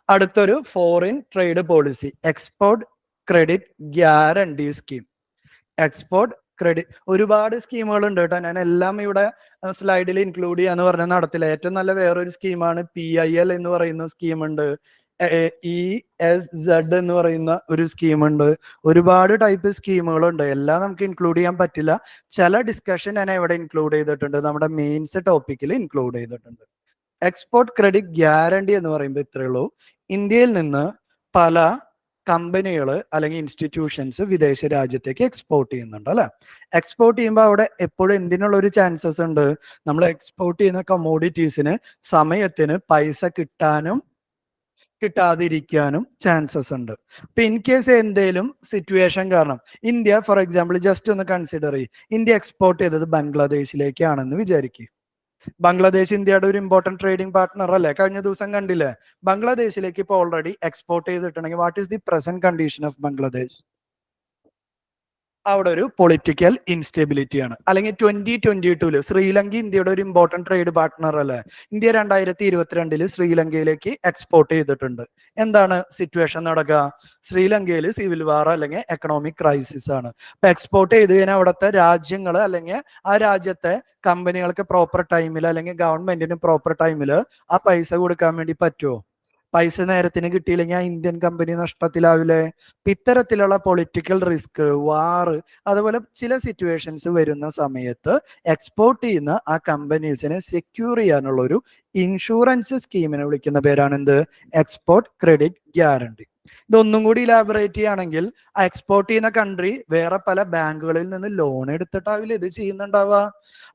അടുത്തൊരു foreign trade policy, export credit guarantee scheme. Export credit ഒരുപാട് സ്കീമുകൾ ഉണ്ട് കേട്ടോ. ഞാൻ എല്ലാം ഇവിടെ സ്ലൈഡിൽ ഇൻക്ലൂഡ് ചെയ്യാന്ന് പറഞ്ഞാൽ നടത്തില്ല. ഏറ്റവും നല്ല വേറൊരു സ്കീമാണ് PIL എന്ന് പറയുന്ന സ്കീമുണ്ട്, ESZ എന്ന് പറയുന്ന ഒരു സ്കീമുണ്ട്. ഒരുപാട് ടൈപ്പ് സ്കീമുകളുണ്ട്. എല്ലാം നമുക്ക് ഇൻക്ലൂഡ് ചെയ്യാൻ പറ്റില്ല. ചില ഡിസ്കഷൻ ഞാൻ ഇവിടെ ഇൻക്ലൂഡ് ചെയ്തിട്ടുണ്ട്, നമ്മുടെ മെയിൻസ് ടോപ്പിക്കിൽ ഇൻക്ലൂഡ് ചെയ്തിട്ടുണ്ട്. എക്സ്പോർട്ട് ക്രെഡിറ്റ് ഗ്യാരണ്ടി എന്ന് പറയുമ്പോൾ ഇത്രയേ ഉള്ളൂ. ഇന്ത്യയിൽ നിന്ന് പല കമ്പനികൾ അല്ലെങ്കിൽ ഇൻസ്റ്റിറ്റ്യൂഷൻസ് വിദേശ രാജ്യത്തേക്ക് എക്സ്പോർട്ട് ചെയ്യുന്നുണ്ട് അല്ലെ. എക്സ്പോർട്ട് ചെയ്യുമ്പോൾ അവിടെ എപ്പോഴും എന്തിനുള്ള ഒരു ചാൻസസ് ഉണ്ട്, നമ്മൾ എക്സ്പോർട്ട് ചെയ്യുന്ന കമോഡിറ്റീസിന് സമയത്തിന് പൈസ കിട്ടാനും കിട്ടാതിരിക്കാനും ചാൻസസ് ഉണ്ട്. ഇപ്പൊ ഇൻ കേസ് എന്തേലും സിറ്റുവേഷൻ കാരണം ഇന്ത്യ ഫോർ എക്സാമ്പിൾ ജസ്റ്റ് ഒന്ന് കൺസിഡർ ചെയ്യും, ഇന്ത്യ എക്സ്പോർട്ട് ചെയ്തത് ബംഗ്ലാദേശിലേക്കാണെന്ന് വിചാരിക്കും. ബംഗ്ലാദേശ് ഇന്ത്യയുടെ ഒരു ഇമ്പോർട്ടന്റ് ട്രേഡിംഗ് പാർട്ട്ണർ അല്ലേ. കഴിഞ്ഞ ദിവസം കണ്ടില്ലേ, ബംഗ്ലാദേശിലേക്ക് ഇപ്പോൾ ഓൾറെഡി എക്സ്പോർട്ട് ചെയ്തിട്ടുണ്ടെങ്കിൽ what is the present condition of Bangladesh? അവിടെ ഒരു പൊളിറ്റിക്കൽ ഇൻസ്റ്റെബിലിറ്റി ആണ്. അല്ലെങ്കിൽ 2022 ശ്രീലങ്ക ഇന്ത്യയുടെ ഒരു ഇമ്പോർട്ടന്റ് ട്രേഡ് പാർട്ട്ണർ അല്ലേ. ഇന്ത്യ 2022 ശ്രീലങ്കയിലേക്ക് എക്സ്പോർട്ട് ചെയ്തിട്ടുണ്ട്. എന്താണ് സിറ്റുവേഷൻ നടക്കുക? ശ്രീലങ്കയിൽ സിവിൽ വാർ അല്ലെങ്കിൽ എക്കണോമിക് ക്രൈസിസ് ആണ്. അപ്പൊ എക്സ്പോർട്ട് ചെയ്ത് കഴിഞ്ഞാൽ അവിടുത്തെ രാജ്യങ്ങൾ അല്ലെങ്കിൽ ആ രാജ്യത്തെ കമ്പനികൾക്ക് പ്രോപ്പർ ടൈമിൽ അല്ലെങ്കിൽ ഗവൺമെന്റിന് പ്രോപ്പർ ടൈമിൽ ആ പൈസ കൊടുക്കാൻ വേണ്ടി പറ്റുമോ? പൈസ നേരത്തിന് കിട്ടിയില്ലെങ്കിൽ ആ ഇന്ത്യൻ കമ്പനി നഷ്ടത്തിലാവില്ലേ? ഇത്തരത്തിലുള്ള പൊളിറ്റിക്കൽ റിസ്ക്, വാർ, അതുപോലെ ചില സിറ്റുവേഷൻസ് വരുന്ന സമയത്ത് എക്സ്പോർട്ട് ചെയ്യുന്ന ആ കമ്പനീസിനെ സെക്യൂർ ചെയ്യാനുള്ള ഒരു ഇൻഷുറൻസ് സ്കീമിനെ വിളിക്കുന്ന പേരാണ് എന്ത്? Export credit guarantee. ഇതൊന്നും കൂടി ഇലാബറേറ്റ് ചെയ്യുകയാണെങ്കിൽ ആ എക്സ്പോർട്ട് ചെയ്യുന്ന കൺട്രി വേറെ പല ബാങ്കുകളിൽ നിന്ന് ലോൺ എടുത്തിട്ടാവില്ല ഇത് ചെയ്യുന്നുണ്ടാവുക.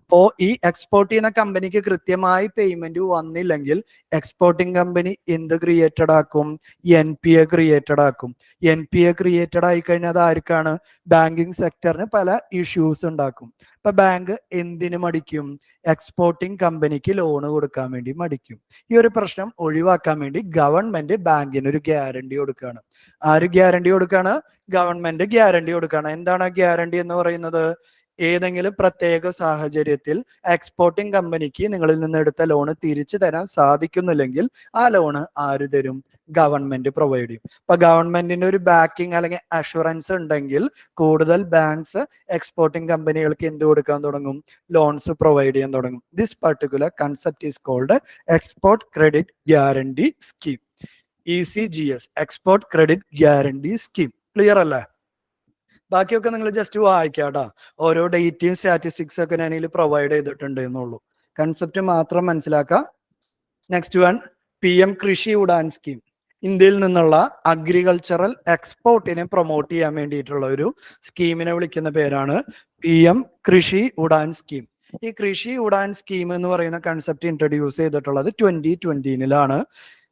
അപ്പോ ഈ എക്സ്പോർട്ട് ചെയ്യുന്ന കമ്പനിക്ക് കൃത്യമായി പേയ്മെന്റ് വന്നില്ലെങ്കിൽ എക്സ്പോർട്ടിംഗ് കമ്പനി എന്ത് ക്രിയേറ്റഡ് ആക്കും? NPA ക്രിയേറ്റഡ് ആക്കും. NPA ക്രിയേറ്റഡ് ആയി കഴിഞ്ഞാൽ അത് ആർക്കാണ്? ബാങ്കിങ് സെക്ടറിന് പല ഇഷ്യൂസ് ഉണ്ടാക്കും. ഇപ്പൊ ബാങ്ക് എന്തിനു മടിക്കും? എക്സ്പോർട്ടിംഗ് കമ്പനിക്ക് ലോൺ കൊടുക്കാൻ വേണ്ടി മടിക്കും. ഈ ഒരു പ്രശ്നം ഒഴിവാക്കാൻ വേണ്ടി ഗവൺമെന്റ് ബാങ്കിന് ഒരു ഗ്യാരണ്ടി കൊടുക്കുകയാണ്. ആര് ഗ്യാരണ്ടി കൊടുക്കുകയാണ്? ഗവൺമെന്റ് ഗ്യാരണ്ടി കൊടുക്കുകയാണ്. എന്താണ് ഗ്യാരണ്ടി എന്ന് പറയുന്നത്? ഏതെങ്കിലും പ്രത്യേക സാഹചര്യത്തിൽ എക്സ്പോർട്ടിംഗ് കമ്പനിക്ക് നിങ്ങളിൽ നിന്ന് എടുത്ത ലോണ് തിരിച്ചു തരാൻ സാധിക്കുന്നില്ലെങ്കിൽ ആ ലോണ് ആര് തരും? ഗവൺമെന്റ് പ്രൊവൈഡ് ചെയ്യും. അപ്പൊ ഗവൺമെന്റിന്റെ ഒരു ബാക്കിംഗ് അല്ലെങ്കിൽ അഷുറൻസ് ഉണ്ടെങ്കിൽ കൂടുതൽ ബാങ്ക്സ് എക്സ്പോർട്ടിംഗ് കമ്പനികൾക്ക് എന്ത് കൊടുക്കാൻ തുടങ്ങും? ലോൺസ് പ്രൊവൈഡ് ചെയ്യാൻ തുടങ്ങും. This particular concept is called export credit guarantee scheme, ECGS, export credit guarantee scheme. Clear അല്ലേ? ബാക്കിയൊക്കെ നിങ്ങൾ ജസ്റ്റ് വായിക്കാട്ടോ. ഓരോ ഡേറ്റയും സ്റ്റാറ്റിസ്റ്റിക്സ് ഒക്കെ ഞാൻ ഇതിൽ പ്രൊവൈഡ് ചെയ്തിട്ടുണ്ട് എന്നുള്ളൂ. കൺസെപ്റ്റ് മാത്രം മനസ്സിലാക്കാം. നെക്സ്റ്റ് വൺ, PM കൃഷി ഉഡാൻ സ്കീം. ഇന്ത്യയിൽ നിന്നുള്ള അഗ്രികൾച്ചറൽ എക്സ്പോർട്ടിനെ പ്രൊമോട്ട് ചെയ്യാൻ വേണ്ടിയിട്ടുള്ള ഒരു സ്കീമിനെ വിളിക്കുന്ന പേരാണ് PM കൃഷി ഉഡാൻ സ്കീം. ഈ കൃഷി ഉഡാൻ സ്കീം എന്ന് പറയുന്ന കൺസെപ്റ്റ് ഇൻട്രൊഡ്യൂസ് ചെയ്തിട്ടുള്ളത് 2020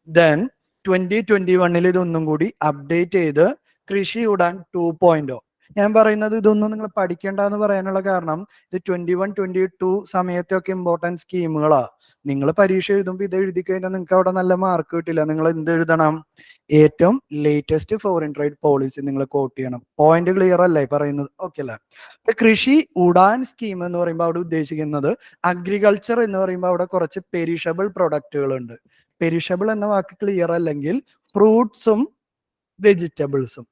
ദെൻ 2021 ഇതൊന്നും കൂടി അപ്ഡേറ്റ് ചെയ്ത് കൃഷി ഉഡാൻ 2.0. ഞാൻ പറയുന്നത് ഇതൊന്നും നിങ്ങൾ പഠിക്കേണ്ട എന്ന് പറയാനുള്ള കാരണം ഇത് 21-22 സമയത്തൊക്കെ ഇമ്പോർട്ടൻറ്റ് സ്കീമുകളാ. നിങ്ങൾ പരീക്ഷ എഴുതുമ്പോൾ ഇത് എഴുതി കഴിഞ്ഞാൽ നിങ്ങൾക്ക് അവിടെ നല്ല മാർക്ക് കിട്ടില്ല. നിങ്ങൾ എന്ത് എഴുതണം? ഏറ്റവും ലേറ്റസ്റ്റ് ഫോറിൻ ട്രേഡ് പോളിസി നിങ്ങൾ കോട്ട് ചെയ്യണം. പോയിന്റ് ക്ലിയർ അല്ലേ പറയുന്നത്? ഓക്കെ അല്ലേ? കൃഷി ഉഡാൻ സ്കീം എന്ന് പറയുമ്പോൾ അവിടെ ഉദ്ദേശിക്കുന്നത് അഗ്രികൾച്ചർ എന്ന് പറയുമ്പോൾ അവിടെ കുറച്ച് പെരിഷബിൾ പ്രൊഡക്റ്റുകൾ ഉണ്ട്. പെരിഷബിൾ എന്ന വാക്ക് ക്ലിയർ അല്ലെങ്കിൽ ഫ്രൂട്ട്സും വെജിറ്റബിൾസും.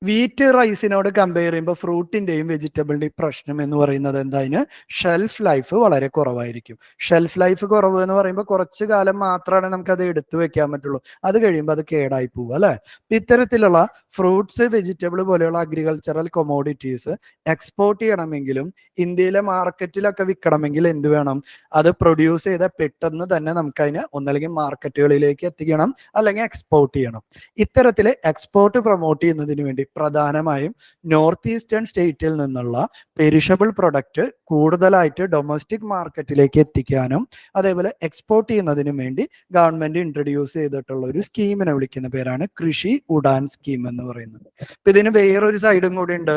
വീറ്റ് റൈസിനോട് കമ്പയർ ചെയ്യുമ്പോൾ ഫ്രൂട്ടിന്റെയും വെജിറ്റബിളിന്റെയും പ്രശ്നം എന്ന് പറയുന്നത് എന്തായാലും ഷെൽഫ് ലൈഫ് വളരെ കുറവായിരിക്കും. ഷെൽഫ് ലൈഫ് കുറവ് എന്ന് പറയുമ്പോൾ കുറച്ചു കാലം മാത്രമാണ് നമുക്ക് അത് എടുത്തു വെക്കാൻ പറ്റുള്ളൂ. അത് കഴിയുമ്പോൾ അത് കേടായി പോകും അല്ലെ. ഇത്തരത്തിലുള്ള ഫ്രൂട്ട്സ്, വെജിറ്റബിൾ പോലെയുള്ള അഗ്രികൾച്ചറൽ കൊമോഡിറ്റീസ് എക്സ്പോർട്ട് ചെയ്യണമെങ്കിലും ഇന്ത്യയിലെ മാർക്കറ്റിലൊക്കെ വിൽക്കണമെങ്കിൽ എന്ത് വേണം? അത് പ്രൊഡ്യൂസ് ചെയ്ത പെട്ടെന്ന് തന്നെ നമുക്കതിന് ഒന്നല്ലെങ്കിൽ മാർക്കറ്റുകളിലേക്ക് എത്തിക്കണം അല്ലെങ്കിൽ എക്സ്പോർട്ട് ചെയ്യണം. ഇത്തരത്തിൽ എക്സ്പോർട്ട് പ്രൊമോട്ട് ചെയ്യുന്നതിന് വേണ്ടി പ്രധാനമായും നോർത്ത് ഈസ്റ്റേൺ സ്റ്റേറ്റിൽ നിന്നുള്ള പെരിഷബിൾ പ്രൊഡക്റ്റ് കൂടുതലായിട്ട് ഡൊമസ്റ്റിക് മാർക്കറ്റിലേക്ക് എത്തിക്കാനും അതേപോലെ എക്സ്പോർട്ട് ചെയ്യുന്നതിനും വേണ്ടി ഗവൺമെന്റ് ഇൻട്രൊഡ്യൂസ് ചെയ്തിട്ടുള്ള ഒരു സ്കീമിനെ വിളിക്കുന്ന പേരാണ് കൃഷി ഉഡാൻ സ്കീം എന്ന് പറയുന്നത്. അപ്പൊ ഇതിന് വേറൊരു സൈഡും കൂടി ഉണ്ട്.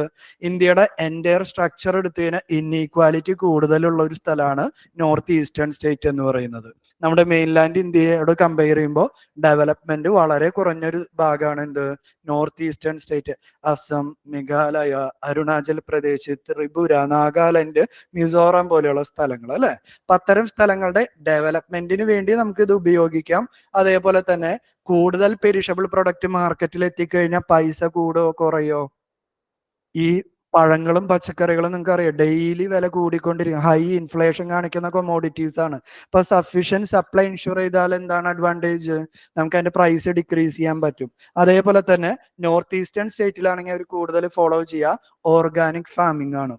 ഇന്ത്യയുടെ എൻറ്റയർ സ്ട്രക്ചർ എടുത്തതിന് ഇൻഈക്വാലിറ്റി കൂടുതലുള്ള ഒരു സ്ഥലമാണ് നോർത്ത് ഈസ്റ്റേൺ സ്റ്റേറ്റ് എന്ന് പറയുന്നത്. നമ്മുടെ മെയിൻലാൻഡ് ഇന്ത്യയോട് കമ്പയർ ചെയ്യുമ്പോൾ ഡെവലപ്മെന്റ് വളരെ കുറഞ്ഞൊരു ഭാഗമാണ് എന്ത്? North eastern state. Assam, Meghalaya, Arunachal Pradesh, Tripura, Nagaland, Mizoram പോലെയുള്ള സ്ഥലങ്ങൾ അല്ലെ. അപ്പൊ അത്തരം സ്ഥലങ്ങളുടെ ഡെവലപ്മെന്റിന് വേണ്ടി നമുക്ക് ഇത് ഉപയോഗിക്കാം. അതേപോലെ തന്നെ കൂടുതൽ പെരിഷബിൾ പ്രൊഡക്റ്റ് മാർക്കറ്റിൽ എത്തിക്കഴിഞ്ഞാൽ പൈസ കൂടുകയോ കുറയോ? ഈ പഴങ്ങളും പച്ചക്കറികളും നിങ്ങൾക്ക് അറിയാം ഡെയിലി വില കൂടിക്കൊണ്ടിരിക്കും. ഹൈ ഇൻഫ്ലേഷൻ കാണിക്കുന്ന കൊമോഡിറ്റീസ് ആണ്. അപ്പൊ സഫീഷ്യന്റ് സപ്ലൈ ഇൻഷുർ ചെയ്താൽ എന്താണ് അഡ്വാൻറ്റേജ്? നമുക്ക് അതിന്റെ പ്രൈസ് ഡിക്രീസ് ചെയ്യാൻ പറ്റും. അതേപോലെ തന്നെ നോർത്ത് ഈസ്റ്റേൺ സ്റ്റേറ്റിലാണെങ്കിൽ അവർ കൂടുതൽ ഫോളോ ചെയ്യുക ഓർഗാനിക് ഫാമിംഗ് ആണ്.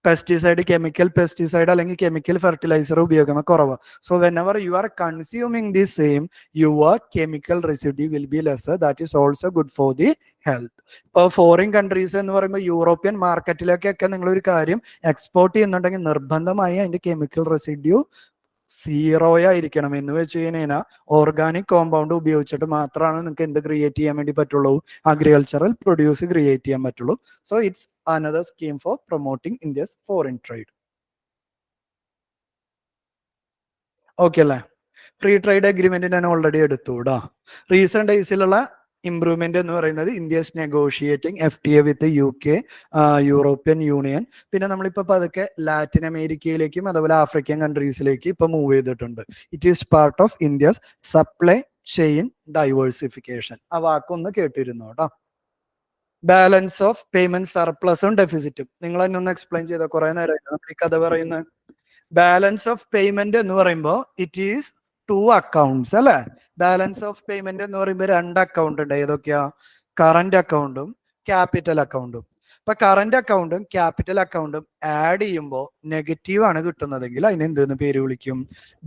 പെസ്റ്റിസൈഡ്, കെമിക്കൽ പെസ്റ്റിസൈഡ് അല്ലെങ്കിൽ കെമിക്കൽ ഫെർട്ടിലൈസർ ഉപയോഗം കുറവ്. So whenever you are consuming the same your chemical residue will be lesser. That is also good for the health. ഇപ്പോൾ ഫോറിൻ കൺട്രീസ് എന്ന് പറയുമ്പോൾ European മാർക്കറ്റിലേക്കൊക്കെ നിങ്ങൾ ഒരു കാര്യം എക്സ്പോർട്ട് ചെയ്യുന്നുണ്ടെങ്കിൽ നിർബന്ധമായി അതിന്റെ കെമിക്കൽ റെസിഡ്യൂ സീറോയായിരിക്കണം. എന്ന് വെച്ച് കഴിഞ്ഞാൽ ഓർഗാനിക് കോമ്പൗണ്ട് ഉപയോഗിച്ചിട്ട് മാത്രമാണ് നിങ്ങൾക്ക് എന്ത് ക്രിയേറ്റ് ചെയ്യാൻ വേണ്ടി പറ്റുള്ളൂ? അഗ്രികൾച്ചറൽ പ്രൊഡ്യൂസ് ക്രിയേറ്റ് ചെയ്യാൻ പറ്റുള്ളൂ. So it's another scheme for promoting India's foreign trade. Okay അല്ലേ? ഫ്രീ ട്രേഡ് അഗ്രിമെന്റ് ഞാൻ ഓൾറെഡി എടുത്തുകൂടാ. റീസെന്റ് ഡേയ്സിലുള്ള ഇംപ്രൂവ്മെന്റ് എന്ന് പറയുന്നത് ഇന്ത്യസ് നെഗോഷിയേറ്റിംഗ് FTA വിത്ത് UK, യൂറോപ്യൻ യൂണിയൻ. പിന്നെ നമ്മളിപ്പോ പതുക്കെ ലാറ്റിൻ അമേരിക്കയിലേക്കും അതുപോലെ ആഫ്രിക്കൻ കൺട്രീസിലേക്ക് ഇപ്പൊ മൂവ് ചെയ്തിട്ടുണ്ട്. It is part of India's supply chain diversification. ആ വാക്കൊന്ന് കേട്ടിരുന്നു കേട്ടോ. ബാലൻസ് ഓഫ് പേയ്മെന്റ് സർപ്ലസും ഡെഫിസിറ്റും നിങ്ങൾ തന്നെ ഒന്ന് എക്സ്പ്ലെയിൻ ചെയ്ത കുറെ നേരമായിട്ട് നമ്മൾ ഈ കഥ പറയുന്നത്. ബാലൻസ് ഓഫ് പേയ്മെന്റ് എന്ന് പറയുമ്പോൾ ഇറ്റ് ഈസ് 2 അക്കൗണ്ട്സ് അല്ലെ. ബാലൻസ് ഓഫ് പേയ്മെന്റ് എന്ന് പറയുമ്പോൾ 2 അക്കൗണ്ട് ഉണ്ട്. ഏതൊക്കെയാ? കറന്റ് അക്കൗണ്ടും ക്യാപിറ്റൽ അക്കൗണ്ടും. ഇപ്പൊ കറന്റ് അക്കൗണ്ടും ക്യാപിറ്റൽ അക്കൗണ്ടും ആഡ് ചെയ്യുമ്പോൾ നെഗറ്റീവ് ആണ് കിട്ടുന്നതെങ്കിൽ അതിന് എന്തെന്ന് പേര് വിളിക്കും?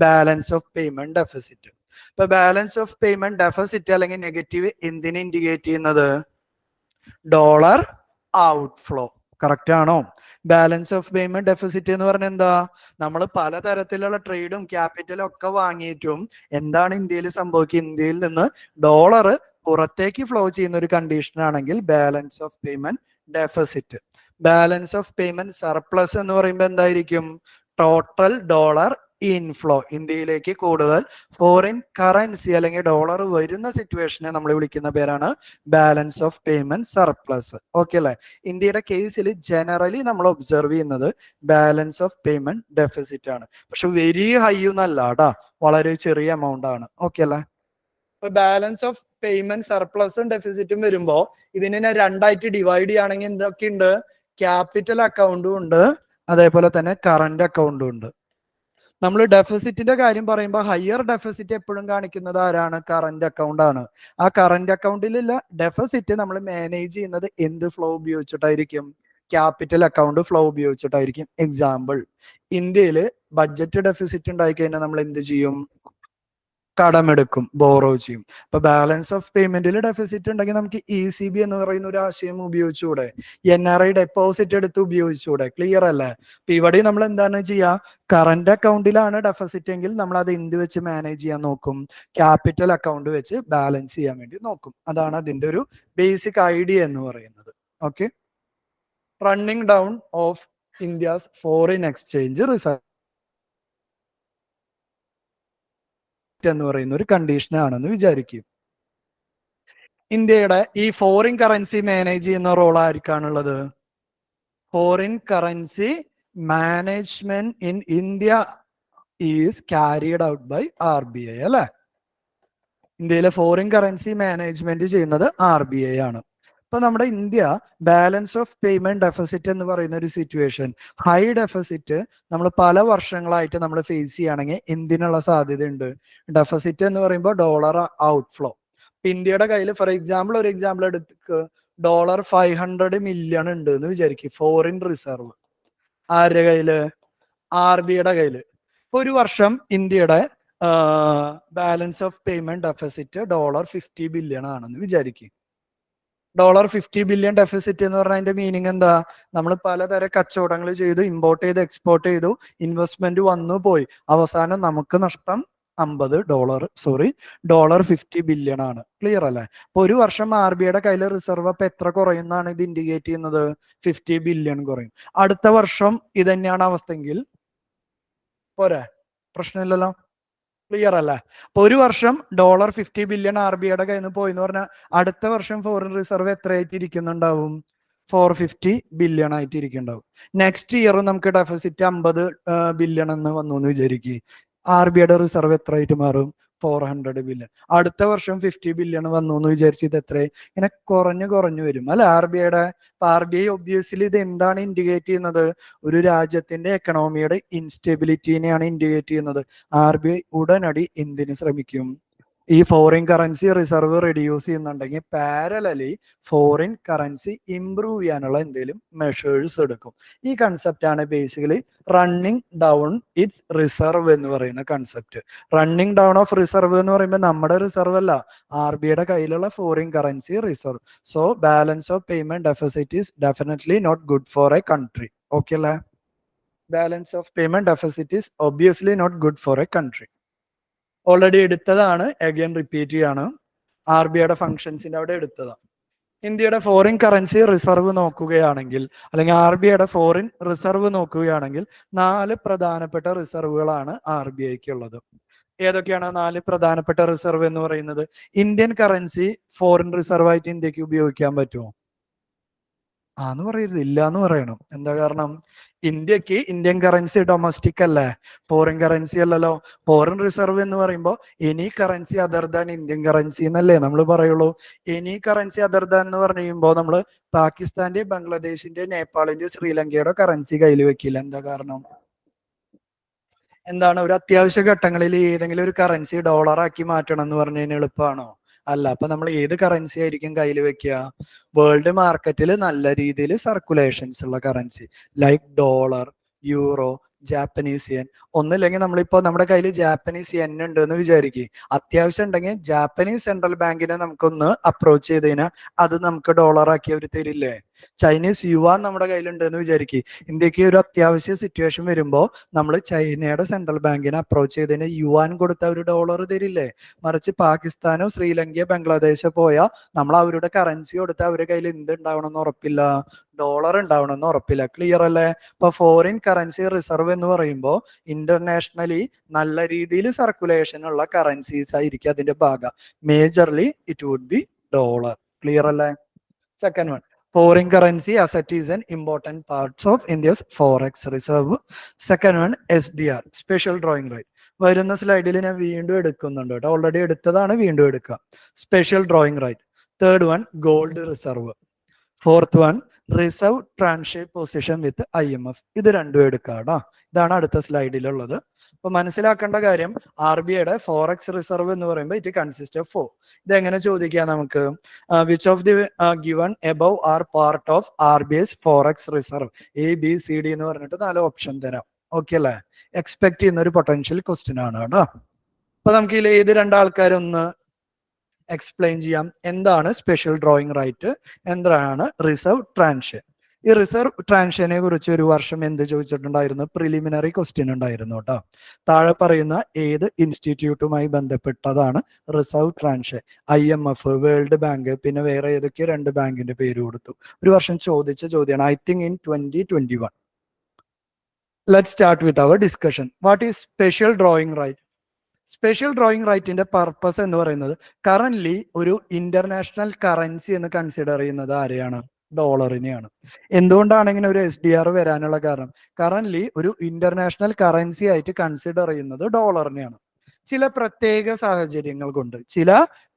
Balance of payment deficit. ഇപ്പൊ ബാലൻസ് ഓഫ് പേയ്മെന്റ് ഡെഫിസിറ്റ് അല്ലെങ്കിൽ നെഗറ്റീവ് എന്തിനെ ഇൻഡിക്കേറ്റ് ചെയ്യുന്നത്? Dollar outflow. കറക്റ്റ് ആണോ? ബാലൻസ് ഓഫ് പേയ്മെന്റ് ഡെഫിസിറ്റ് എന്ന് പറഞ്ഞാൽ എന്താ? നമ്മൾ പലതരത്തിലുള്ള ട്രേഡും ക്യാപിറ്റലും ഒക്കെ വാങ്ങിയിട്ടും എന്താണ് ഇന്ത്യയിൽ സംഭവിക്കുക? ഇന്ത്യയിൽ നിന്ന് ഡോളർ പുറത്തേക്ക് ഫ്ലോ ചെയ്യുന്ന ഒരു കണ്ടീഷൻ ആണെങ്കിൽ balance of payment deficit. Balance of payment surplus എന്ന് പറയുമ്പോൾ എന്തായിരിക്കും? Total dollar inflow. ഇന്ത്യയിലേക്ക് കൂടുതൽ ഫോറിൻ കറൻസി അല്ലെങ്കിൽ ഡോളർ വരുന്ന സിറ്റുവേഷനെ നമ്മൾ വിളിക്കുന്ന പേരാണ് balance of payment surplus. Okay അല്ലെ? ഇന്ത്യയുടെ കേസിൽ ജനറലി നമ്മൾ ഒബ്സർവ് ചെയ്യുന്നത് ബാലൻസ് ഓഫ് പേയ്മെന്റ് ഡെഫിസിറ്റ് ആണ്. പക്ഷെ വെരി ഹൈ ഒന്നല്ല കേട്ടാ, വളരെ ചെറിയ എമൗണ്ട് ആണ്. ഓക്കെ അല്ലെ? ഇപ്പൊ ബാലൻസ് ഓഫ് പേയ്മെന്റ് സർപ്ലസും ഡെഫിസിറ്റും വരുമ്പോ ഇതിനെ രണ്ടായിട്ട് ഡിവൈഡ് ചെയ്യുകയാണെങ്കിൽ എന്തൊക്കെയുണ്ട്? ക്യാപിറ്റൽ അക്കൗണ്ടും ഉണ്ട്, അതേപോലെ തന്നെ കറന്റ് അക്കൗണ്ടും ഉണ്ട്. നമ്മൾ ഡെഫിസിറ്റിന്റെ കാര്യം പറയുമ്പോൾ ഹയർ ഡെഫിസിറ്റ് എപ്പോഴും കാണിക്കുന്നത് ആരാണ്? കറന്റ് അക്കൗണ്ട് ആണ്. ആ കറന്റ് അക്കൗണ്ടിലുള്ള ഡെഫിസിറ്റ് നമ്മൾ മാനേജ് ചെയ്യുന്നത് എന്ത് ഫ്ലോ ഉപയോഗിച്ചിട്ടായിരിക്കും? ക്യാപിറ്റൽ അക്കൗണ്ട് ഫ്ലോ ഉപയോഗിച്ചിട്ടായിരിക്കും. എക്സാമ്പിൾ, ഇന്ത്യയിൽ ബഡ്ജറ്റ് ഡെഫിസിറ്റ് ഉണ്ടായി കഴിഞ്ഞാൽ നമ്മൾ എന്ത് ചെയ്യും? കടമെടുക്കും, ബോറോ ചെയ്യും. അപ്പൊ ബാലൻസ് ഓഫ് പേയ്മെന്റിൽ ഡെഫിസിറ്റ് ഉണ്ടെങ്കിൽ നമുക്ക് ECB എന്ന് പറയുന്ന ഒരു ആശയം ഉപയോഗിച്ചുകൂടെ? NRI ഡെപ്പോസിറ്റ് എടുത്ത് ഉപയോഗിച്ചുകൂടെ? ക്ലിയർ അല്ലേ? അപ്പൊ ഇവിടെ നമ്മൾ എന്താണ് ചെയ്യുക? കറന്റ് അക്കൗണ്ടിലാണ് ഡെഫിസിറ്റ് എങ്കിൽ നമ്മൾ അത് എന്ത് വെച്ച് മാനേജ് ചെയ്യാൻ നോക്കും? ക്യാപിറ്റൽ അക്കൗണ്ട് വെച്ച് ബാലൻസ് ചെയ്യാൻ വേണ്ടി നോക്കും. അതാണ് അതിന്റെ ഒരു ബേസിക് ഐഡിയ എന്ന് പറയുന്നത്. Okay. Running down of India's foreign exchange reserve എന്ന് പറയുന്ന ഒരു കണ്ടീഷൻ ആണെന്ന് വിചാരിക്കും. ഇന്ത്യയുടെ ഈ ഫോറിൻ കറൻസി മാനേജ് ചെയ്യുന്ന റോൾ ആർക്കാണുള്ളത്? Foreign currency management in India is carried out by RBI അല്ലെ. ഇന്ത്യയിലെ ഫോറിൻ കറൻസി മാനേജ്മെന്റ് ചെയ്യുന്നത് RBI ആണ്. അപ്പൊ നമ്മുടെ India balance of payment deficit എന്ന് പറയുന്ന ഒരു സിറ്റുവേഷൻ, ഹൈ ഡെഫിസിറ്റ് നമ്മൾ പല വർഷങ്ങളായിട്ട് നമ്മൾ ഫേസ് ചെയ്യുകയാണെങ്കിൽ എന്തിനുള്ള സാധ്യതയുണ്ട്? ഡെഫിസിറ്റ് എന്ന് പറയുമ്പോൾ ഡോളർ ഔട്ട്ഫ്ലോ. ഇന്ത്യയുടെ കയ്യിൽ ഫോർ എക്സാമ്പിൾ ഒരു എക്സാമ്പിൾ എടുത്ത് $500 മില്യൺ ഉണ്ട് എന്ന് വിചാരിക്കും, ഫോറിൻ റിസർവ്. ആരുടെ കയ്യില്? RBIയുടെ കയ്യില്. ഇപ്പൊ ഒരു വർഷം ഇന്ത്യയുടെ balance of payment deficit $50 billion ആണെന്ന് വിചാരിക്കും. $50 ബില്യൺ ഡെഫിസിറ്റ് എന്ന് പറഞ്ഞാൽ അതിന്റെ മീനിങ് എന്താ? നമ്മൾ പലതരം കച്ചവടങ്ങൾ ചെയ്തു, ഇമ്പോർട്ട് ചെയ്ത് എക്സ്പോർട്ട് ചെയ്തു, ഇൻവെസ്റ്റ്മെന്റ് വന്നു പോയി, അവസാനം നമുക്ക് നഷ്ടം $50 ബില്യൺ ആണ്. ക്ലിയർ അല്ലേ? അപ്പൊ ഒരു വർഷം RBIയുടെ കയ്യിൽ റിസർവ് അപ്പൊ എത്ര കുറയുന്നതാണ് ഇത് ഇൻഡിക്കേറ്റ് ചെയ്യുന്നത്? 50 ബില്യൺ കുറയും. അടുത്ത വർഷം ഇത് തന്നെയാണ് അവസ്ഥയെങ്കിൽ പോരെ, പ്രശ്നമില്ലല്ലോ. ക്ലിയർ അല്ലേ? അപ്പൊ ഒരു വർഷം $50 ബില്യൺ RBIയുടെ കയ്യിൽ നിന്ന് പോയി എന്ന് പറഞ്ഞാൽ അടുത്ത വർഷം ഫോറിൻ റിസർവ് എത്രയായിട്ട് ഇരിക്കുന്നുണ്ടാവും? $450 ബില്യൺ ആയിട്ട് ഇരിക്കുന്നുണ്ടാവും. നെക്സ്റ്റ് ഇയർ നമുക്ക് ഡെഫിസിറ്റ് 50 ബില്യൺ എന്ന് വന്നു എന്ന് വിചാരിക്കുക. RBIയുടെ റിസർവ് എത്ര ആയിട്ട് മാറും? 400 ബില്യൺ. അടുത്ത വർഷം 50 ബില്യൺ വന്നു എന്ന് വിചാരിച്ചത് എത്ര? ഇങ്ങനെ കുറഞ്ഞു കുറഞ്ഞു വരും അല്ലെ RBIയുടെ. RBI ഒബ്വിയസ്ലി ഇത് എന്താണ് ഇൻഡിക്കേറ്റ് ചെയ്യുന്നത്? ഒരു രാജ്യത്തിന്റെ എക്കണോമിയുടെ ഇൻസ്റ്റെബിലിറ്റിനെയാണ് ഇൻഡിക്കേറ്റ് ചെയ്യുന്നത്. RBI ഉടനടി എന്തിനു ശ്രമിക്കും? ഈ ഫോറിൻ കറൻസി റിസർവ് റെഡ്യൂസ് ചെയ്യുന്നുണ്ടെങ്കിൽ പാരലലി ഫോറിൻ കറൻസി ഇംപ്രൂവ് ചെയ്യാനുള്ള എന്തെങ്കിലും മെഷേഴ്സ് എടുക്കും. ഈ കൺസെപ്റ്റ് ആണ് basically running down its reserve എന്ന് പറയുന്ന concept. Running down of reserve എന്ന് പറയുമ്പോൾ നമ്മുടെ റിസർവ് അല്ല, RBIയുടെ കയ്യിലുള്ള foreign currency reserve. So balance of payment deficit is definitely not good for a country. Okay അല്ലേ? Balance of payment deficit is obviously not good for a country. Already എടുത്തതാണ്, again repeat ചെയ്യാണ്. RBIയുടെ ഫംഗ്ഷൻസിന്റെ അവിടെ എടുത്തതാണ്. ഇന്ത്യയുടെ foreign currency reserve നോക്കുകയാണെങ്കിൽ, അല്ലെങ്കിൽ RBIയുടെ foreign reserve നോക്കുകയാണെങ്കിൽ 4 പ്രധാനപ്പെട്ട റിസർവുകളാണ് RBIക്ക് ഉള്ളത്. ഏതൊക്കെയാണ് 4 പ്രധാനപ്പെട്ട റിസർവ് എന്ന് പറയുന്നത്? ഇന്ത്യൻ കറൻസി ഫോറിൻ റിസർവ് ആയിട്ട് ഇന്ത്യക്ക് ഉപയോഗിക്കാൻ പറ്റുമോ? ആന്ന് പറയരുത്, ഇല്ല എന്ന് പറയണം. എന്താ കാരണം? ഇന്ത്യക്ക് ഇന്ത്യൻ കറൻസി ഡൊമസ്റ്റിക് അല്ലേ, ഫോറിൻ കറൻസി അല്ലല്ലോ. ഫോറിൻ റിസർവ് എന്ന് പറയുമ്പോൾ any currency other than Indian currency എന്നല്ലേ നമ്മൾ പറയുള്ളൂ. എനി കറൻസി അതർ ദാൻ എന്ന് പറയുമ്പോൾ നമ്മൾ പാകിസ്ഥാന്റെ, ബംഗ്ലാദേശിന്റെ, നേപ്പാളിന്റെ, ശ്രീലങ്കയുടെ കറൻസി കയ്യിൽ വെക്കില്ല. എന്താ കാരണം? എന്താണ്? ഒരു അത്യാവശ്യ ഘട്ടങ്ങളിൽ ഏതെങ്കിലും ഒരു കറൻസി ഡോളറാക്കി മാറ്റണം എന്ന് പറഞ്ഞു കഴിഞ്ഞാൽ എളുപ്പമാണോ? അല്ല. അപ്പൊ നമ്മൾ ഏത് കറൻസി ആയിരിക്കും കയ്യിൽ വെക്കുക? വേൾഡ് മാർക്കറ്റിൽ നല്ല രീതിയിൽ സർക്കുലേഷൻസ് ഉള്ള currency like dollar, euro, Japanese N. ഒന്നില്ലെങ്കിൽ നമ്മളിപ്പോ നമ്മുടെ കയ്യിൽ ജാപ്പനീസ് യെൻ ഉണ്ട് എന്ന് വിചാരിക്കുക. അത്യാവശ്യം ഉണ്ടെങ്കിൽ ജാപ്പനീസ് സെൻട്രൽ ബാങ്കിനെ നമുക്കൊന്ന് അപ്രോച്ച് ചെയ്ത് കഴിഞ്ഞാൽ അത് നമുക്ക് ഡോളറാക്കി അവർ തരില്ലേ? ചൈനീസ് യുവാൻ നമ്മുടെ കയ്യിലുണ്ട് എന്ന് വിചാരിക്കുക. ഇന്ത്യക്ക് ഒരു അത്യാവശ്യ സിറ്റുവേഷൻ വരുമ്പോൾ നമ്മൾ ചൈനയുടെ സെൻട്രൽ ബാങ്കിനെ അപ്രോച്ച് ചെയ്തതിന് യുവാൻ കൊടുത്ത ഒരു ഡോളർ തരില്ലേ? മറിച്ച് പാകിസ്ഥാനോ ശ്രീലങ്കയോ ബംഗ്ലാദേശോ പോയാൽ നമ്മൾ അവരുടെ കറൻസി കൊടുത്ത അവരുടെ കയ്യിൽ എന്ത് ഉണ്ടാവണമെന്ന് ഉറപ്പില്ല? ഡോളർ ഉണ്ടാവണമെന്ന് ഉറപ്പില്ല. ക്ലിയർ അല്ലേ? ഇപ്പൊ ഫോറിൻ കറൻസി റിസർവ് എന്ന് പറയുമ്പോൾ ഇന്റർനാഷണലി നല്ല രീതിയിൽ സർക്കുലേഷൻ ഉള്ള കറൻസീസ് ആയിരിക്കും അതിന്റെ ഭാഗം. Majorly it would be dollar. Clear അല്ലേ? Second one, foreign currency asset is an important part of India's forex reserve. Second one, SDR, special drawing right. വരുന്ന സ്ലൈഡിൽ ഞാൻ വീണ്ടും എടുക്കുന്നുണ്ട് കേട്ടോ. ഓൾറെഡി എടുത്തതാണ്, വീണ്ടും എടുക്കുക. Special drawing right. Third one, gold reserve. Fourth one, reserve tranche position with IMF. ഇത് രണ്ടും എടുക്കാടാ. ഇതാണ് അടുത്ത സ്ലൈഡിലുള്ളത്. അപ്പൊ മനസ്സിലാക്കേണ്ട കാര്യം, RBIയുടെ ഫോറക്സ് റിസർവ് എന്ന് പറയുമ്പോൾ ഇറ്റ് കൺസിസ്റ്റ് ഓഫ് 4. ഇതെങ്ങനെ ചോദിക്കാം നമുക്ക്? Which of the given above are part of RBI's forex reserve? ABCD എന്ന് പറഞ്ഞിട്ട് 4 ഓപ്ഷൻ തരാം. ഓക്കെ അല്ലേ? എക്സ്പെക്ട് ചെയ്യുന്ന ഒരു പൊട്ടൻഷ്യൽ ക്വസ്റ്റ്യൻ ആണ് കേട്ടോ. അപ്പൊ നമുക്ക് ഇതിൽ ഏത് രണ്ടാൾക്കാരൊന്ന് എക്സ്പ്ലെയിൻ ചെയ്യാം. എന്താണ് സ്പെഷ്യൽ ഡ്രോയിങ് റൈറ്റ്, എന്താണ് റിസർവ് ട്രാൻഷേ? ഈ റിസർവ് ട്രാൻഷനെ കുറിച്ച് ഒരു വർഷം എന്ത് ചോദിച്ചിട്ടുണ്ടായിരുന്നു? പ്രിലിമിനറി ക്വസ്റ്റ്യൻ ഉണ്ടായിരുന്നു കേട്ടോ. താഴെ പറയുന്ന ഏത് ഇൻസ്റ്റിറ്റ്യൂട്ടുമായി ബന്ധപ്പെട്ടതാണ് റിസർവ് ട്രാൻഷേ? IMF, വേൾഡ് ബാങ്ക്, പിന്നെ വേറെ ഏതൊക്കെയോ 2 ബാങ്കിന്റെ പേര് കൊടുത്തു. ഒരു വർഷം ചോദിച്ച ചോദ്യമാണ്. I think in 2021. Let's start with our discussion. What is special drawing right? Special drawing റൈറ്റിന്റെ പർപ്പസ് എന്ന് പറയുന്നത് കറന്റ്ലി ഒരു ഇന്റർനാഷണൽ കറൻസി എന്ന് കൺസിഡർ ചെയ്യുന്നത് ആരെയാണ്? ഡോളറിനെയാണ്. എന്തുകൊണ്ടാണ് ഇങ്ങനെ ഒരു SDR വരാനുള്ള കാരണം? കറന്റ്ലി ഒരു ഇന്റർനാഷണൽ കറൻസി ആയിട്ട് കൺസിഡർ ചെയ്യുന്നത് ഡോളറിനെയാണ്. ചില പ്രത്യേക സാഹചര്യങ്ങൾ കൊണ്ട്, ചില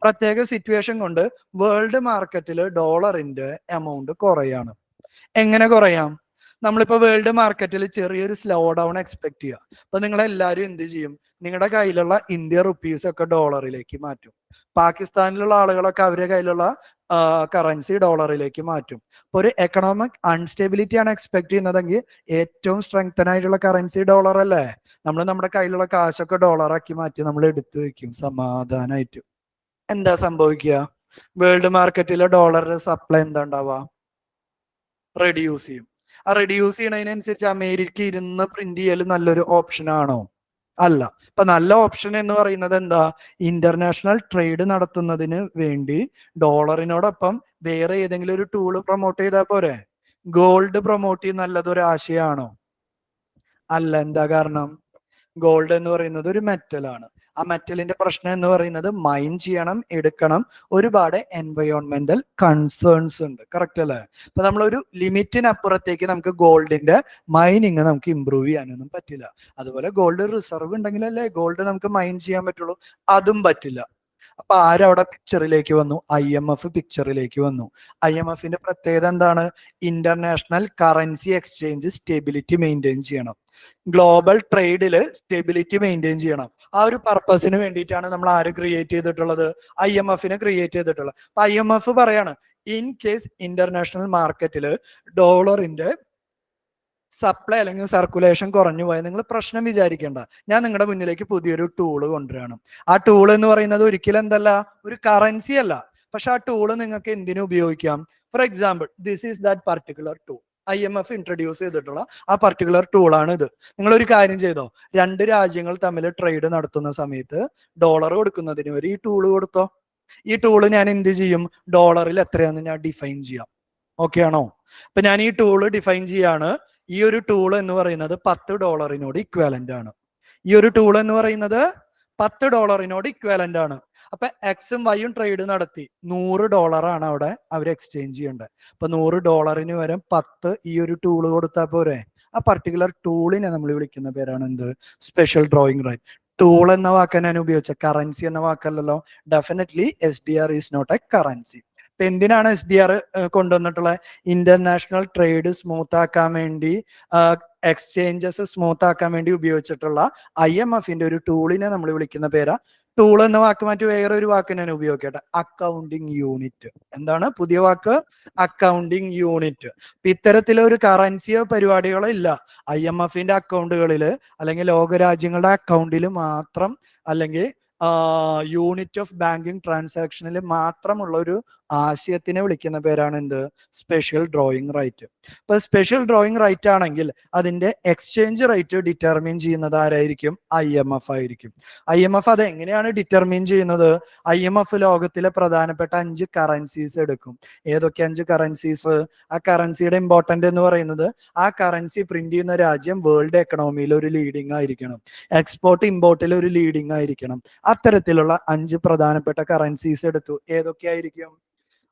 പ്രത്യേക സിറ്റുവേഷൻ കൊണ്ട് വേൾഡ് മാർക്കറ്റിൽ ഡോളറിന്റെ എമൗണ്ട് കുറയാണ്. എങ്ങനെ കുറയാം? നമ്മളിപ്പോ വേൾഡ് മാർക്കറ്റിൽ ചെറിയൊരു സ്ലോ ഡൗൺ എക്സ്പെക്ട് ചെയ്യുക. അപ്പൊ നിങ്ങൾ എല്ലാവരും എന്ത് ചെയ്യും? നിങ്ങളുടെ കയ്യിലുള്ള ഇന്ത്യ റുപ്പീസ് ഒക്കെ ഡോളറിലേക്ക് മാറ്റും. പാകിസ്ഥാനിലുള്ള ആളുകളൊക്കെ അവരുടെ കയ്യിലുള്ള കറൻസി ഡോളറിലേക്ക് മാറ്റും. അപ്പൊ ഒരു എക്കണോമിക് അൺസ്റ്റെബിലിറ്റി ആണ് എക്സ്പെക്ട് ചെയ്യുന്നതെങ്കിൽ ഏറ്റവും സ്ട്രെങ്തൻ ആയിട്ടുള്ള കറൻസി ഡോളർ അല്ലേ? നമ്മൾ നമ്മുടെ കയ്യിലുള്ള കാശൊക്കെ ഡോളറാക്കി മാറ്റി നമ്മൾ എടുത്തു വെക്കും സമാധാനമായിട്ട്. എന്താ സംഭവിക്കുക? വേൾഡ് മാർക്കറ്റിലെ ഡോളറിന്റെ സപ്ലൈ എന്താ ഉണ്ടാവുക? റെഡ്യൂസ് ചെയ്യും. ആ റെഡ്യൂസ് ചെയ്യണതിനനുസരിച്ച് അമേരിക്ക ഇരുന്ന് പ്രിന്റ് ചെയ്യൽ നല്ലൊരു ഓപ്ഷൻ ആണോ? അല്ല. ഇപ്പൊ നല്ല ഓപ്ഷൻ എന്ന് പറയുന്നത് എന്താ? ഇന്റർനാഷണൽ ട്രേഡ് നടത്തുന്നതിന് വേണ്ടി ഡോളറിനോടൊപ്പം വേറെ ഏതെങ്കിലും ഒരു ടൂള് പ്രൊമോട്ട് ചെയ്താൽ പോരെ? ഗോൾഡ് പ്രൊമോട്ട് ചെയ്യുന്ന നല്ലതൊരു ആശയമാണോ? അല്ല. എന്താ കാരണം? ഗോൾഡ് എന്ന് പറയുന്നത് ഒരു മെറ്റലാണ്. ആ മെറ്റലിന്റെ പ്രശ്നം എന്ന് പറയുന്നത് മൈൻ ചെയ്യണം, എടുക്കണം, ഒരുപാട് എൻവയോൺമെന്റൽ കൺസേൺസ് ഉണ്ട്. കറക്റ്റ് അല്ലേ? അപ്പൊ നമ്മളൊരു ലിമിറ്റിനപ്പുറത്തേക്ക് നമുക്ക് ഗോൾഡിന്റെ മൈനിങ് നമുക്ക് ഇമ്പ്രൂവ് ചെയ്യാനൊന്നും പറ്റില്ല. അതുപോലെ ഗോൾഡ് റിസർവ് ഉണ്ടെങ്കിലല്ലേ ഗോൾഡ് നമുക്ക് മൈൻ ചെയ്യാൻ പറ്റുള്ളൂ, അതും പറ്റില്ല. അപ്പൊ ആരവിടെ പിക്ചറിലേക്ക് വന്നു? IMF പിക്ചറിലേക്ക് വന്നു. IMFന്റെ പ്രത്യേകത എന്താണ്? International currency exchange stability maintain ചെയ്യണം, ഗ്ലോബൽ ട്രേഡില് സ്റ്റെബിലിറ്റി മെയിൻറ്റെയിൻ ചെയ്യണം. ആ ഒരു പർപ്പസിന് വേണ്ടിയിട്ടാണ് നമ്മൾ ആര് ക്രിയേറ്റ് ചെയ്തിട്ടുള്ളത്? IMFനെ ക്രിയേറ്റ് ചെയ്തിട്ടുള്ളത്. അപ്പൊ IMF പറയാണ്, ഇൻ കേസ് ഇന്റർനാഷണൽ മാർക്കറ്റില് ഡോളറിന്റെ സപ്ലൈ അല്ലെങ്കിൽ സർക്കുലേഷൻ കുറഞ്ഞു പോയാൽ നിങ്ങൾ പ്രശ്നം വിചാരിക്കേണ്ട. ഞാൻ നിങ്ങളുടെ മുന്നിലേക്ക് പുതിയൊരു ടൂള് കൊണ്ടുവരാണ്. ആ ടൂൾ എന്ന് പറയുന്നത് ഒരിക്കലും എന്തല്ല, ഒരു കറൻസി അല്ല. പക്ഷെ ആ ടൂള് നിങ്ങൾക്ക് എന്തിനു ഉപയോഗിക്കാം? For example, this is that particular tool. IMF introduce ചെയ്തിട്ടുള്ള ആ പർട്ടിക്കുലർ ടൂളാണ് ഇത്. നിങ്ങളൊരു കാര്യം ചെയ്തോ, രണ്ട് രാജ്യങ്ങൾ തമ്മിൽ ട്രേഡ് നടത്തുന്ന സമയത്ത് ഡോളർ കൊടുക്കുന്നതിന് വരെ ഈ ടൂള് കൊടുത്തോ. ഈ ടൂള് ഞാൻ എന്ത് ചെയ്യും? ഡോളറിൽ എത്രയാണെന്ന് ഞാൻ ഡിഫൈൻ ചെയ്യാം. ഓക്കെ ആണോ? അപ്പൊ ഞാൻ ഈ ടൂള് ഡിഫൈൻ ചെയ്യാണ്. ഈ ഒരു ടൂൾ എന്ന് പറയുന്നത് $10 ഇക്വാലന്റ് ആണ്. ഈ ഒരു ടൂൾ എന്ന് പറയുന്നത് $10 ഇക്വാലന്റ് ആണ്. അപ്പൊ എക്സും വൈയും ട്രേഡ് നടത്തി $100 ആണ് അവിടെ അവർ എക്സ്ചേഞ്ച് ചെയ്യേണ്ടത്. അപ്പൊ $100 വരെ 10 ഈ ഒരു ടൂള് കൊടുത്താൽ പോരെ? ആ പർട്ടിക്കുലർ ടൂളിനെ നമ്മൾ വിളിക്കുന്ന പേരാണ് എന്ത്? Special drawing right. ടൂൾ എന്ന വാക്ക് ഞാൻ ഉപയോഗിച്ച കറൻസി എന്ന വാക്കല്ലല്ലോ. Definitely SDR is not a currency. ഇപ്പൊ എന്തിനാണ് SDR കൊണ്ടുവന്നിട്ടുള്ളത്? ഇന്റർനാഷണൽ ട്രേഡ് സ്മൂത്ത് ആക്കാൻ വേണ്ടി, എക്സ്ചേഞ്ചസ് സ്മൂത്ത് ആക്കാൻ വേണ്ടി ഉപയോഗിച്ചിട്ടുള്ള IMFന്റെ ഒരു ടൂളിനെ നമ്മൾ വിളിക്കുന്ന പേരാ. ടൂൾ എന്ന വാക്ക് മാറ്റി വേറൊരു വാക്ക് ഞാൻ ഉപയോഗിക്കട്ടെ, അക്കൗണ്ടിങ് യൂണിറ്റ്. എന്താണ് പുതിയ വാക്ക്? Accounting unit. ഇത്തരത്തിലൊരു കറൻസിയോ പരിപാടികളോ ഇല്ല. IMFന്റെ അക്കൗണ്ടുകളിൽ അല്ലെങ്കിൽ ലോകരാജ്യങ്ങളുടെ അക്കൗണ്ടിൽ മാത്രം, അല്ലെങ്കിൽ യൂണിറ്റ് ഓഫ് ബാങ്കിങ് ട്രാൻസാക്ഷനിൽ മാത്രമുള്ള ഒരു ആശയത്തിനെ വിളിക്കുന്ന പേരാണ് എന്ത്? Special drawing right. ഇപ്പൊ സ്പെഷ്യൽ ഡ്രോയിങ് റൈറ്റ് ആണെങ്കിൽ അതിന്റെ എക്സ്ചേഞ്ച് റേറ്റ് ഡിറ്റർമിൻ ചെയ്യുന്നത് ആരായിരിക്കും? IMF ആയിരിക്കും. IMF അത് എങ്ങനെയാണ് ഡിറ്റർമിൻ ചെയ്യുന്നത്? IMF ലോകത്തിലെ പ്രധാനപ്പെട്ട 5 കറൻസീസ് എടുക്കും. ഏതൊക്കെ 5 കറൻസീസ്? ആ കറൻസിയുടെ ഇമ്പോർട്ടന്റ് എന്ന് പറയുന്നത് ആ കറൻസി പ്രിന്റ് ചെയ്യുന്ന രാജ്യം വേൾഡ് എക്കണോമിയിൽ ഒരു ലീഡിംഗ് ആയിരിക്കണം, എക്സ്പോർട്ട് ഇമ്പോർട്ടിൽ ഒരു ലീഡിംഗ് ആയിരിക്കണം. അത്തരത്തിലുള്ള 5 പ്രധാനപ്പെട്ട കറൻസീസ് എടുത്തു. ഏതൊക്കെയായിരിക്കും?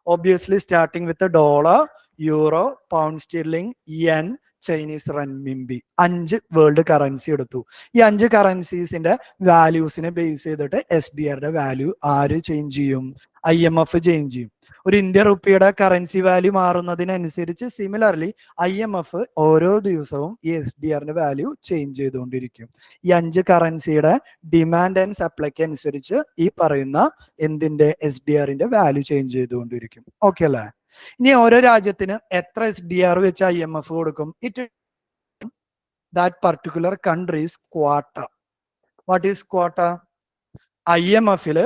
Obviously starting with dollar, euro, pound sterling, yen, Chinese renminbi. 5 world currency എടുത്തു. ഈ 5 കറൻസീസിന്റെ വാല്യൂസിനെ ബേസ് ചെയ്തിട്ട് SDRയുടെ വാല്യൂ ആര് ചേഞ്ച് ചെയ്യും? IMF ചേഞ്ച് ചെയ്യും. ഒരു ഇന്ത്യ റുപ്പിയുടെ കറൻസി വാല്യൂ മാറുന്നതിനനുസരിച്ച് സിമിലർലി IMF ഓരോ ദിവസവും ഈ SDRന്റെ വാല്യൂ ചേഞ്ച് ചെയ്തുകൊണ്ടിരിക്കും. ഈ 5 കറൻസിയുടെ ഡിമാൻഡ് ആൻഡ് സപ്ലൈക്ക് അനുസരിച്ച് ഈ പറയുന്ന എന്തിന്റെ SDRന്റെ വാല്യൂ ചേഞ്ച് ചെയ്തുകൊണ്ടിരിക്കും. ഓക്കെ അല്ലേ? ഇനി ഓരോ രാജ്യത്തിന് എത്ര SDR വെച്ച് IMF കൊടുക്കും? It that particular country's quota. What is quota? IMFല്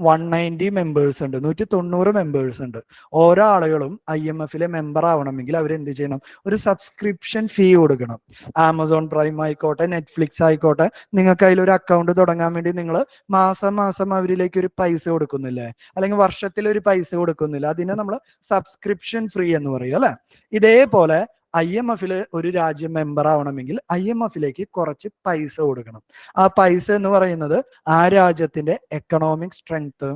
190 മെമ്പേഴ്സ് ഉണ്ട്, 190 മെമ്പേഴ്സ് ഉണ്ട്. ഓരോ ആളുകളും IMFലെ മെമ്പർ ആവണമെങ്കിൽ അവർ എന്ത് ചെയ്യണം? ഒരു സബ്സ്ക്രിപ്ഷൻ ഫീ കൊടുക്കണം. ആമസോൺ പ്രൈം ആയിക്കോട്ടെ, നെറ്റ്ഫ്ലിക്സ് ആയിക്കോട്ടെ, നിങ്ങൾക്ക് അതിലൊരു അക്കൗണ്ട് തുടങ്ങാൻ വേണ്ടി നിങ്ങൾ മാസം മാസം അവരിലേക്ക് ഒരു പൈസ കൊടുക്കുന്നില്ലേ, അല്ലെങ്കിൽ വർഷത്തിൽ ഒരു പൈസ കൊടുക്കുന്നില്ല, അതിനെ നമ്മൾ സബ്സ്ക്രിപ്ഷൻ ഫ്രീ എന്ന് പറയും അല്ലെ. ഇതേപോലെ IMFല് ഒരു രാജ്യം മെമ്പർ ആവണമെങ്കിൽ IMFലേക്ക് കുറച്ച് പൈസ കൊടുക്കണം. ആ പൈസ എന്ന് പറയുന്നത് ആ രാജ്യത്തിന്റെ എക്കണോമിക് സ്ട്രെങ്ത്,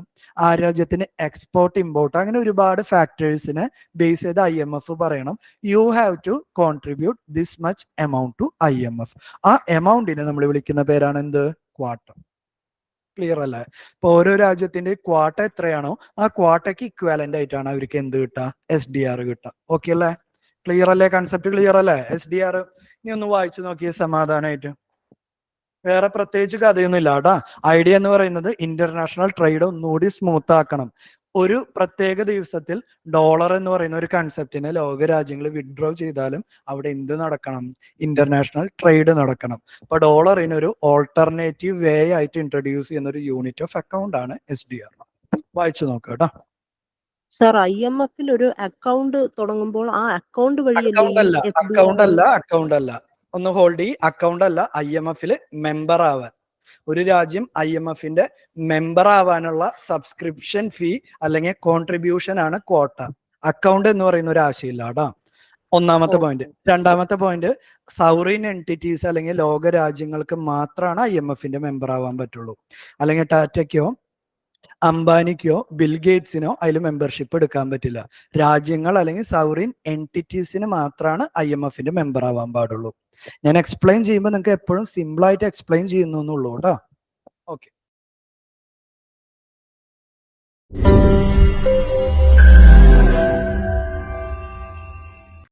ആ രാജ്യത്തിന്റെ എക്സ്പോർട്ട് ഇമ്പോർട്ട്, അങ്ങനെ ഒരുപാട് ഫാക്ടേഴ്സിനെ ബേസ് ചെയ്ത് IMF പറയണം you have to contribute this much amount to IMF. ആ എമൗണ്ടിനെ നമ്മൾ വിളിക്കുന്ന പേരാണ് എന്ത്? ക്വാട്ട. ക്ലിയർ അല്ലേ? ഇപ്പൊ ഓരോ രാജ്യത്തിന്റെ ക്വാട്ട എത്രയാണോ ആ ക്വാട്ടയ്ക്ക് ഇക്വാലന്റ് ആയിട്ടാണ് അവർക്ക് എന്ത് കിട്ടുക? SDR കിട്ടുക. ഓക്കെ അല്ലേ? ക്ലിയർ അല്ലേ? കൺസെപ്റ്റ് ക്ലിയർ അല്ലേ? SDR ഇനി ഒന്ന് വായിച്ചു നോക്കിയേ സമാധാനമായിട്ട്. വേറെ പ്രത്യേകിച്ച് കഥയൊന്നും ഇല്ല കേട്ടാ. ഐഡിയ എന്ന് പറയുന്നത് ഇന്റർനാഷണൽ ട്രേഡ് ഒന്നുകൂടി സ്മൂത്ത് ആക്കണം. ഒരു പ്രത്യേക ദിവസത്തിൽ ഡോളർ എന്ന് പറയുന്ന ഒരു കൺസെപ്റ്റിനെ ലോകരാജ്യങ്ങൾ വിഡ്രോ ചെയ്താലും അവിടെ എന്ത് നടക്കണം? ഇന്റർനാഷണൽ ട്രേഡ് നടക്കണം. അപ്പൊ ഡോളറിന് ഒരു ഓൾട്ടർനേറ്റീവ് വേ ആയിട്ട് ഇൻട്രൊഡ്യൂസ് ചെയ്യുന്ന ഒരു യൂണിറ്റ് ഓഫ് അക്കൗണ്ട് ആണ് SDR. വായിച്ചു നോക്കുക കേട്ടോ. സർ, IMFൽ ഒരു അക്കൗണ്ട് തുടങ്ങുമ്പോൾ ആ അക്കൗണ്ട് അക്കൗണ്ട് അല്ല, ഒന്ന് ഹോൾഡ് ചെയ്യ്. അക്കൗണ്ട് അല്ല, IMFല് മെമ്പർ ആവാൻ, ഒരു രാജ്യം IMFന്റെ മെമ്പർ ആവാനുള്ള സബ്സ്ക്രിപ്ഷൻ ഫീ അല്ലെങ്കിൽ കോൺട്രിബ്യൂഷൻ ആണ് ക്വാട്ട. അക്കൗണ്ട് എന്ന് പറയുന്ന ഒരു ആശയമില്ല കേട്ടോ. ഒന്നാമത്തെ പോയിന്റ്. ഓക്കെ. രണ്ടാമത്തെ പോയിന്റ്, സൗറിൻ എൻറ്റിറ്റീസ് അല്ലെങ്കിൽ ലോക രാജ്യങ്ങൾക്ക് മാത്രമാണ് IMF-ന്റെ മെമ്പർ ആവാൻ പറ്റുള്ളൂ. അല്ലെങ്കിൽ ടാറ്റയ്ക്കോ അംബാനിക്കോ ബിൽഗേറ്റ്സിനോ അതിൽ മെമ്പർഷിപ്പ് എടുക്കാൻ പറ്റില്ല. രാജ്യങ്ങൾ അല്ലെങ്കിൽ സൗറിൻ എൻറ്റിറ്റീസിന് മാത്രമാണ് IMF-ന്റെ മെമ്പർ ആവാൻ പാടുള്ളൂ. ഞാൻ എക്സ്പ്ലെയിൻ ചെയ്യുമ്പോൾ നിങ്ങൾക്ക് എപ്പോഴും സിമ്പിൾ ആയിട്ട് എക്സ്പ്ലെയിൻ ചെയ്യുന്നു എന്നുള്ളൂ കേട്ടോ. ഓക്കെ.